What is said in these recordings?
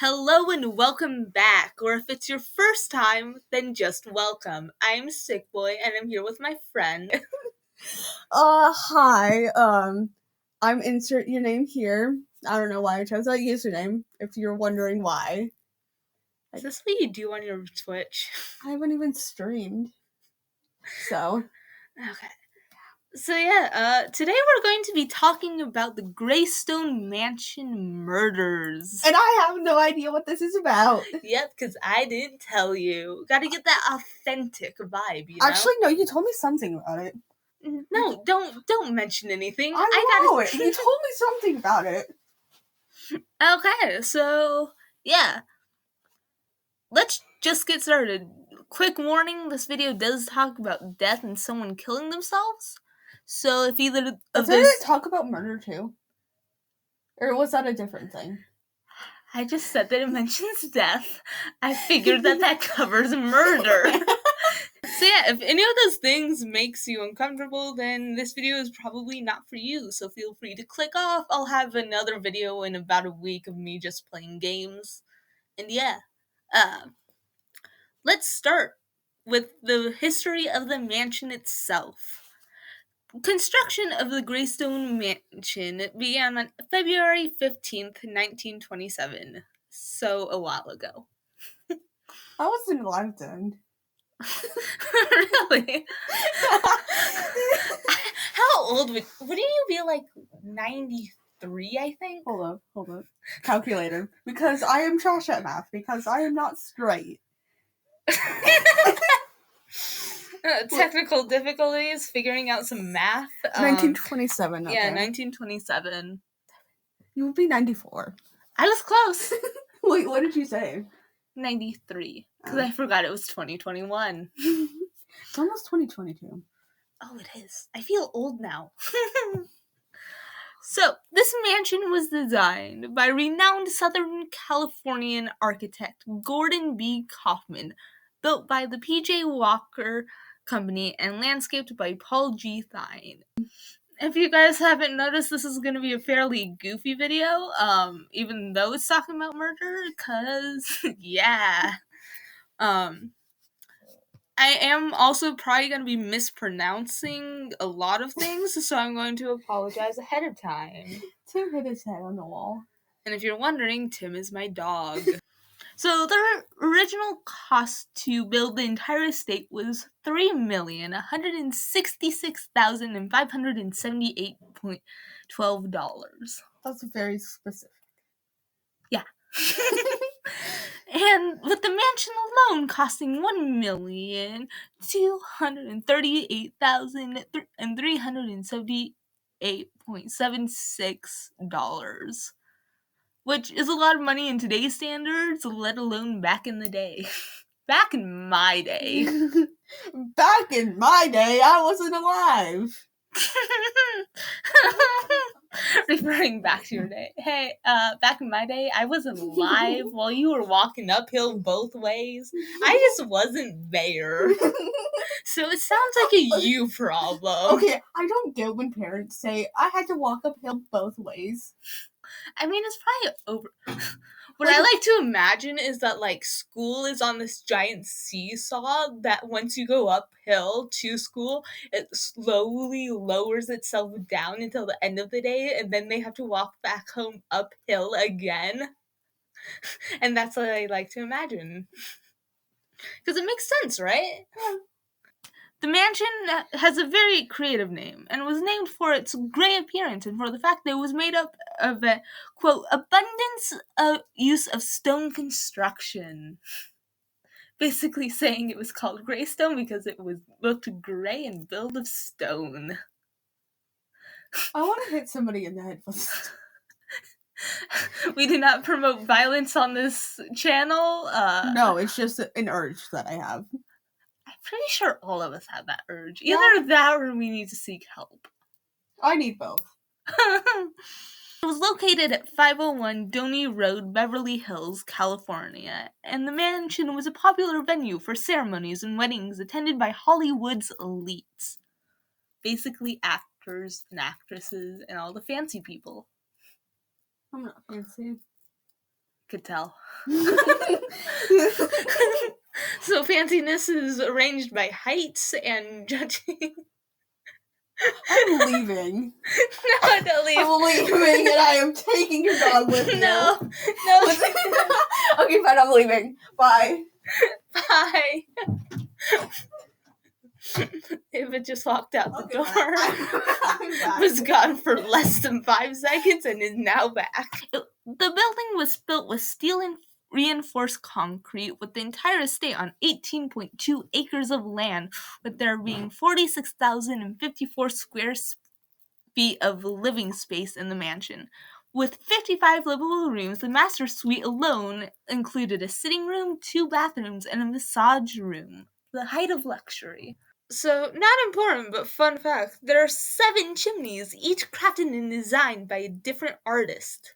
Hello and welcome back, or if it's your first time, then just welcome. I'm Sick Boy and I'm here with my friend. Hi, I'm insert your name here. I don't know why I chose that username, if you're wondering why. Is this what you do on your Twitch? I haven't even streamed. So. Okay. So today we're going to be talking about the Greystone Mansion Murders. And I have no idea what this is about. Yep, because I didn't tell you. Gotta get that authentic vibe, you know? Actually, no, you told me something about it. No, don't mention anything. I know it. You told me something about it. Okay, so, yeah. Let's just get started. Quick warning, this video does talk about death and someone killing themselves. So if either of those... Did it talk about murder too? Or was that a different thing? I just said that it mentions death. I figured that covers murder. So yeah, if any of those things makes you uncomfortable, then this video is probably not for you. So feel free to click off. I'll have another video in about a week of me just playing games. And yeah, let's start with the history of the mansion itself. Construction of the Greystone Mansion began on February 15th, 1927, so a while ago. I wasn't alive then. Really? How old wouldn't you be, like 93, I think? Hold up. Calculator. Because I am trash at math, because I am not straight. Technical difficulties, figuring out some math. 1927. Okay. Yeah, 1927. You would be 94. I was close. Wait, what did you say? 93. Because I forgot it was 2021. It's almost 2022. Oh, it is. I feel old now. So, this mansion was designed by renowned Southern Californian architect Gordon B. Kaufman, built by the P.J. Walker Company, and landscaped by Paul G. Thine. If you guys haven't noticed, this is going to be a fairly goofy video, even though it's talking about murder, because, yeah. I am also probably going to be mispronouncing a lot of things, so I'm going to apologize ahead of time. Tim hit his head on the wall. And if you're wondering, Tim is my dog. So the original cost to build the entire estate was $3,166,578.12. That's very specific. Yeah. And with the mansion alone costing $1,238,378.76, which is a lot of money in today's standards, let alone back in the day. Back in my day. Back in my day, I wasn't alive. Referring back to your day. Hey, back in my day, I wasn't alive while you were walking uphill both ways. I just wasn't there. So it sounds like a you problem. Okay, I don't get when parents say, I had to walk uphill both ways. I mean, it's probably over. What I like to imagine is that, like, school is on this giant seesaw that once you go uphill to school, it slowly lowers itself down until the end of the day, and then they have to walk back home uphill again. And that's what I like to imagine. Because it makes sense, right? Yeah. The mansion has a very creative name and was named for its gray appearance and for the fact that it was made up of a, quote, abundance of use of stone construction. Basically saying it was called Greystone because it looked gray and built of stone. I want to hit somebody in the head with We do not promote violence on this channel. No, it's just an urge that I have. I'm pretty sure all of us have that urge. Either that or we need to seek help. I need both. It was located at 501 Dhoni Road, Beverly Hills, California, and the mansion was a popular venue for ceremonies and weddings attended by Hollywood's elites. Basically actors and actresses and all the fancy people. I'm not fancy. Could tell. So fanciness is arranged by heights and judging. I'm leaving. No, don't leave. I'm leaving, and I am taking your dog with you. No. Okay, fine. I'm leaving. Bye. Bye. It just walked out the door. I'm back. Was gone for less than 5 seconds and is now back. The building was built with steel and reinforced concrete, with the entire estate on 18.2 acres of land, with there being 46,054 square feet of living space in the mansion. With 55 livable rooms, the master suite alone included a sitting room, 2 bathrooms, and a massage room. The height of luxury. So, not important, but fun fact, there are 7 chimneys, each crafted and designed by a different artist.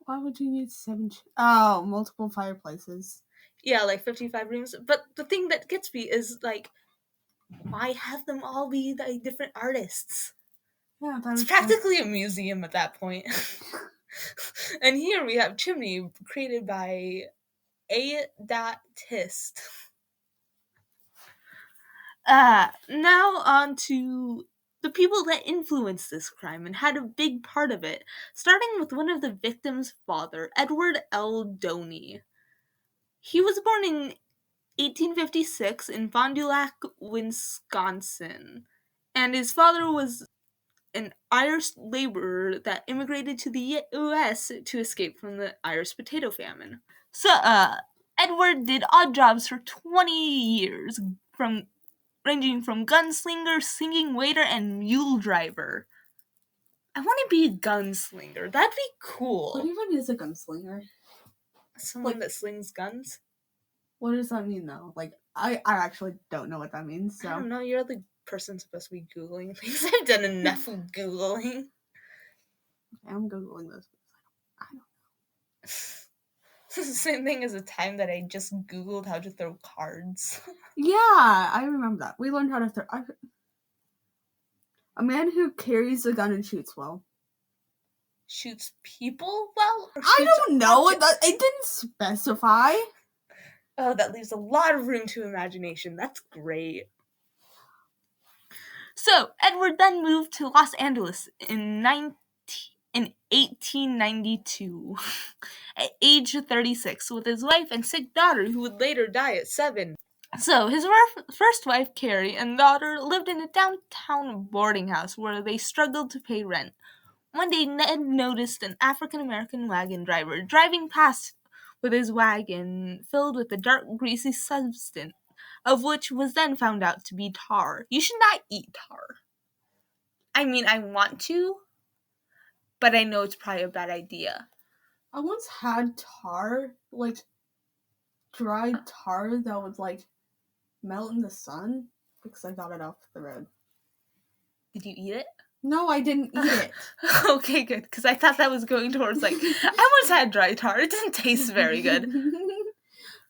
Why would you need 7? Oh, multiple fireplaces. Yeah, like 55 rooms. But the thing that gets me is, like, why have them all be like different artists? Yeah, it's practically a museum at that point. And here we have chimney created by A. Tist. Now on to the people that influenced this crime and had a big part of it, starting with one of the victims' father, Edward L. Dhoni. He was born in 1856 in Fond du Lac, Wisconsin, and his father was an Irish laborer that immigrated to the U.S. to escape from the Irish potato famine. So, Edward did odd jobs for 20 years, ranging from gunslinger, singing waiter, and mule driver. I want to be a gunslinger. That'd be cool. What even is a gunslinger? Someone that slings guns? What does that mean, though? Like, I actually don't know what that means, so. I don't know. You're the person supposed to be Googling things. I've done enough Googling. I'm Googling this. I don't know. It's the same thing as the time that I just Googled how to throw cards. Yeah, I remember that. We learned how to throw. A man who carries a gun and shoots well. Shoots people well? Or I don't know. It objects? didn't specify. Oh, that leaves a lot of room to imagination. That's great. So, Edward then moved to Los Angeles in 1892, at age 36, with his wife and sick daughter, who would later die at 7. So, his first wife, Carrie, and daughter lived in a downtown boarding house where they struggled to pay rent. One day, Ned noticed an African-American wagon driver driving past with his wagon filled with a dark, greasy substance, of which was then found out to be tar. You should not eat tar. I mean, I want to, but I know it's probably a bad idea. I once had tar, like, dried tar that would, like, melt in the sun because I got it off the road. Did you eat it? No, I didn't eat it. Okay, good, because I thought that was going towards, like, I once had dry tar. It doesn't taste very good.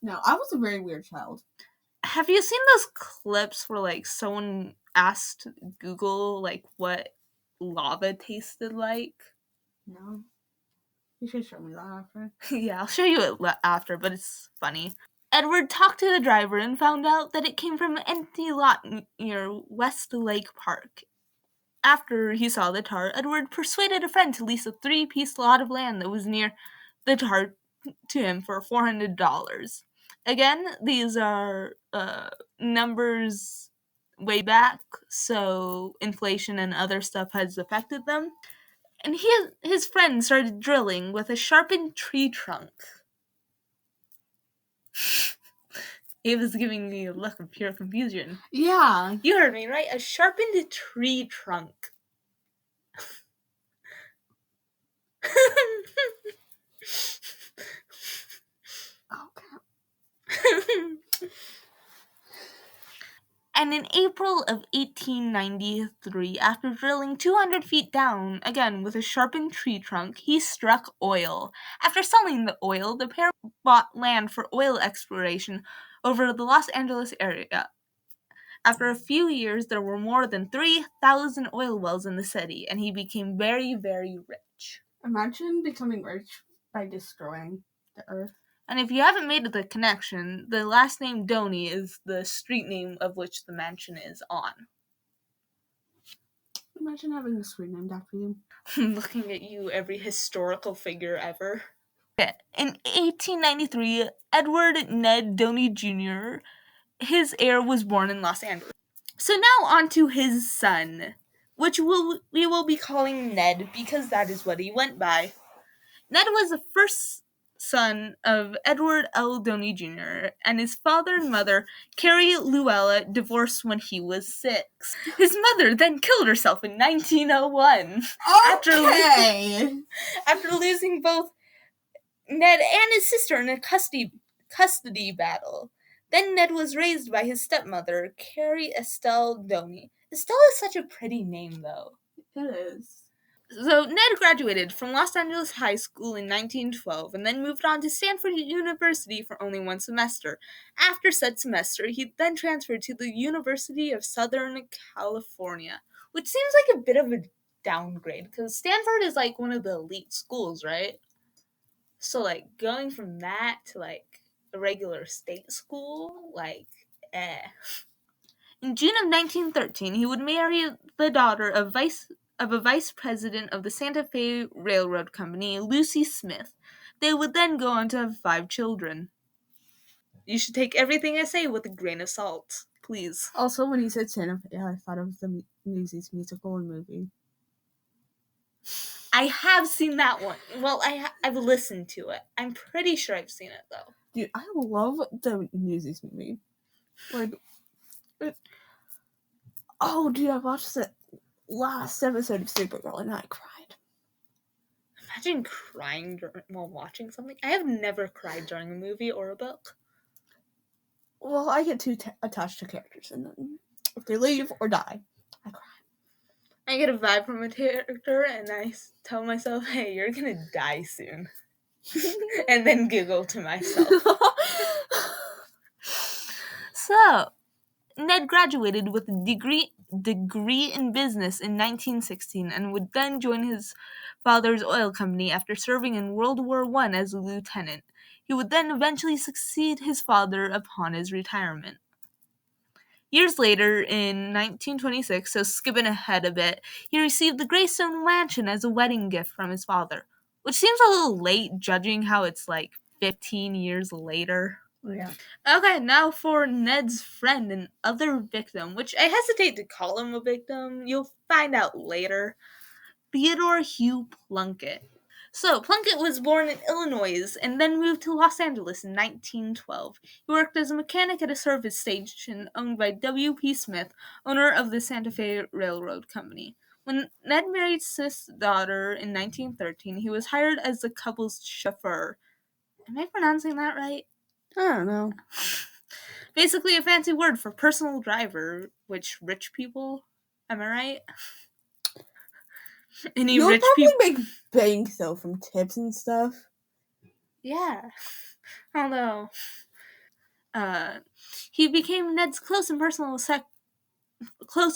No, I was a very weird child. Have you seen those clips where, like, someone asked Google, like, what lava tasted like? No. You should show me that after. Yeah, I'll show you it after, but it's funny. Edward talked to the driver and found out that it came from an empty lot near West Lake Park. After he saw the tar, Edward persuaded a friend to lease a 3-piece lot of land that was near the tar to him for $400. Again, these are numbers way back, so inflation and other stuff has affected them. And his friend started drilling with a sharpened tree trunk. It was giving me a look of pure confusion. Yeah. You heard me, right? A sharpened tree trunk. Okay. And in April of 1893, after drilling 200 feet down, again with a sharpened tree trunk, he struck oil. After selling the oil, the pair bought land for oil exploration over the Los Angeles area. After a few years, there were more than 3,000 oil wells in the city, and he became very, very rich. Imagine becoming rich by destroying the Earth. And if you haven't made the connection, the last name Dhoni is the street name of which the mansion is on. Imagine having a street named after you. Looking at you, every historical figure ever. In 1893, Edward Ned Dhoni Jr., his heir, was born in Los Angeles. So now on to his son, which we will be calling Ned because that is what he went by. Ned was the first son of Edward L Dhoni Jr., and his father and mother, Carrie Luella, divorced when he was 6. His mother then killed herself in 1901 after losing both Ned and his sister in a custody battle. Then Ned was raised by his stepmother, Carrie Estelle Dhoni. Estelle is such a pretty name, though. It is. So Ned graduated from Los Angeles High School in 1912 and then moved on to Stanford University for only 1 semester. After said semester, he then transferred to the University of Southern California, which seems like a bit of a downgrade because Stanford is like one of the elite schools, right? So like going from that to like a regular state school, like In June of 1913, he would marry the daughter of a vice president of the Santa Fe Railroad Company, Lucy Smith. They would then go on to have 5 children. You should take everything I say with a grain of salt, please. Also, when he said Santa Fe, I thought of the Newsies musical and movie. I have seen that one. Well, I've listened to it. I'm pretty sure I've seen it, though. Dude, I love the Newsies movie. Like, oh, dude, I watched the last episode of Supergirl and I cried. Imagine crying while watching something. I have never cried during a movie or a book. Well, I get too attached to characters, and then if they leave or die, I cry. I get a vibe from a character, and I tell myself, hey, you're gonna die soon. And then giggle to myself. So, Ned graduated with a degree in business in 1916 and would then join his father's oil company after serving in World War I as a lieutenant. He would then eventually succeed his father upon his retirement. Years later, in 1926, so skipping ahead a bit, he received the Greystone Mansion as a wedding gift from his father, which seems a little late judging how it's like 15 years later. Yeah. Okay, now for Ned's friend and other victim, which I hesitate to call him a victim. You'll find out later. Theodore Hugh Plunkett. So, Plunkett was born in Illinois and then moved to Los Angeles in 1912. He worked as a mechanic at a service station owned by W.P. Smith, owner of the Santa Fe Railroad Company. When Ned married Smith's daughter in 1913, he was hired as the couple's chauffeur. Am I pronouncing that right? I don't know. Basically a fancy word for personal driver, which rich people, am I right? You'll probably make bank, though, from tips and stuff. Yeah. Although, he became Ned's close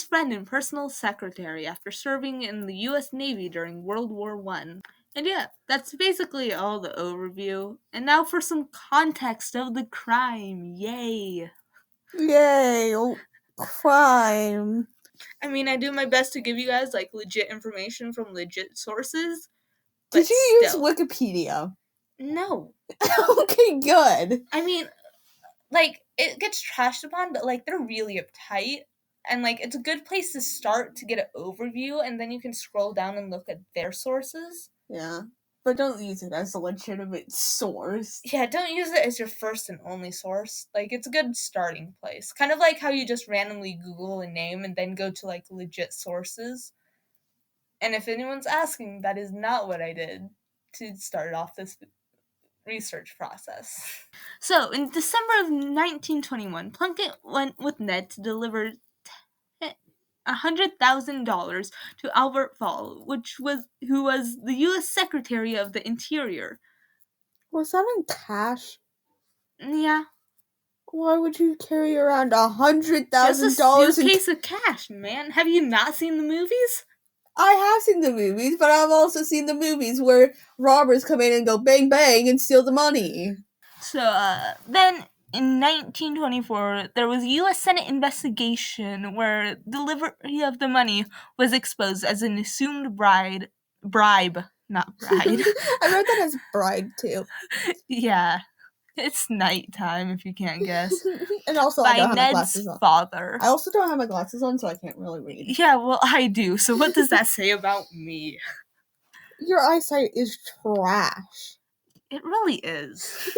friend and personal secretary after serving in the U.S. Navy during World War I. And yeah, that's basically all the overview. And now for some context of the crime. Yay! Yay! Crime. I mean, I do my best to give you guys, like, legit information from legit sources. Did you use Wikipedia? No. Okay, good. I mean, like, it gets trashed upon, but, like, they're really uptight. And, like, it's a good place to start to get an overview, and then you can scroll down and look at their sources. Yeah. But don't use it as a legitimate source. Yeah, don't use it as your first and only source. Like, it's a good starting place. Kind of like how you just randomly Google a name and then go to, like, legit sources. And if anyone's asking, that is not what I did to start off this research process. So, in December of 1921, Plunkett went with Ned to deliver $100,000 to Albert Fall, who was the U.S. Secretary of the Interior. Was that in cash? Yeah. Why would you carry around $100,000? Just a suitcase of cash, man. Have you not seen the movies? I have seen the movies, but I've also seen the movies where robbers come in and go bang bang and steal the money. So then in 1924, there was a U.S. Senate investigation where delivery of the money was exposed as an assumed bribe, not bride. I read that as bride too. Yeah, it's nighttime if you can't guess. And also, I By don't have my Ned's glasses on. father. I also don't have my glasses on, so I can't really read. Yeah, well, I do. So what does that say about me? Your eyesight is trash. It really is.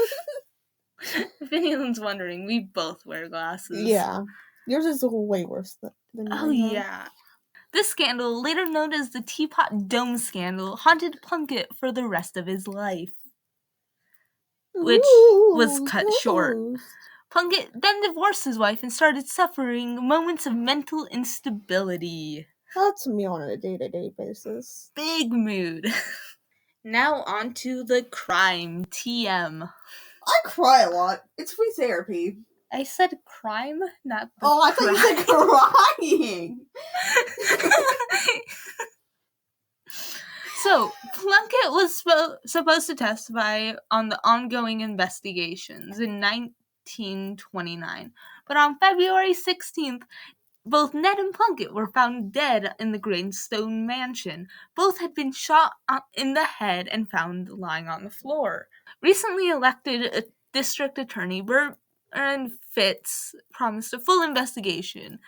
If anyone's wondering, we both wear glasses. Yeah. Yours is way worse than Oh, mine. yeah. This scandal, later known as the Teapot Dome scandal, haunted Plunkett for the rest of his life, which was cut short. Plunkett then divorced his wife and started suffering moments of mental instability. That's me on a day-to-day basis. Big mood. Now on to the crime, TM. I cry a lot. It's free therapy. I said crime, not the I thought you said crying. So, Plunkett was supposed to testify on the ongoing investigations in 1929, but on February 16th, both Ned and Plunkett were found dead in the Greystone Mansion. Both had been shot in the head and found lying on the floor. Recently elected District Attorney Burton Fitz promised a full investigation.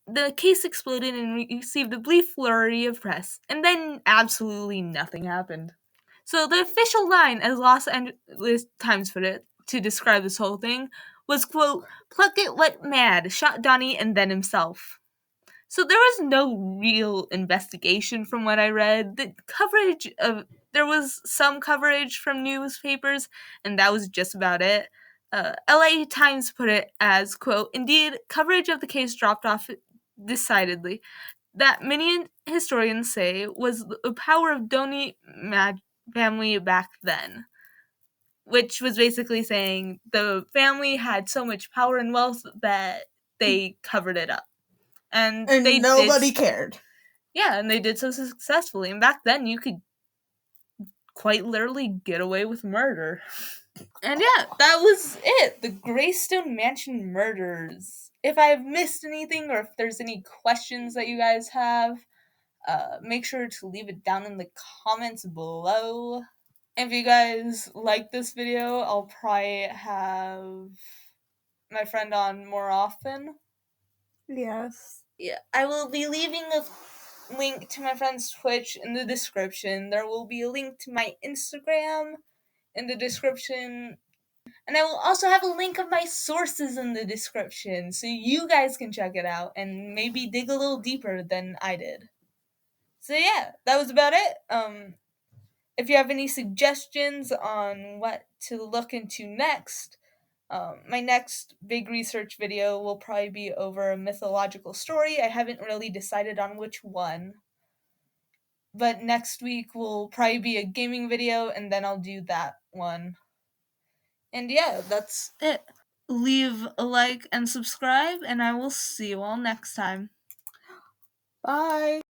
The case exploded and received a brief flurry of press, and then absolutely nothing happened. So the official line, as Los Angeles Times put it, to describe this whole thing, was, quote, Plunkett went mad, shot Dhoni and then himself. So there was no real investigation from what I read. There was some coverage from newspapers, and that was just about it. LA Times put it as, quote, indeed, coverage of the case dropped off decidedly. That many historians say was the power of Dhoni family back then, which was basically saying the family had so much power and wealth that they covered it up. And nobody cared. Yeah, and they did so successfully. And back then, you could quite literally get away with murder. And yeah, that was it. The Greystone Mansion Murders. If I've missed anything or if there's any questions that you guys have, make sure to leave it down in the comments below. If you guys like this video, I'll probably have my friend on more often. Yes. Yeah, I will be leaving a link to my friend's Twitch in the description. There will be a link to my Instagram in the description. And I will also have a link of my sources in the description so you guys can check it out and maybe dig a little deeper than I did. So yeah, that was about it. If you have any suggestions on what to look into next, my next big research video will probably be over a mythological story. I haven't really decided on which one. But next week will probably be a gaming video, and then I'll do that one. And yeah, that's it. Leave a like and subscribe, and I will see you all next time. Bye.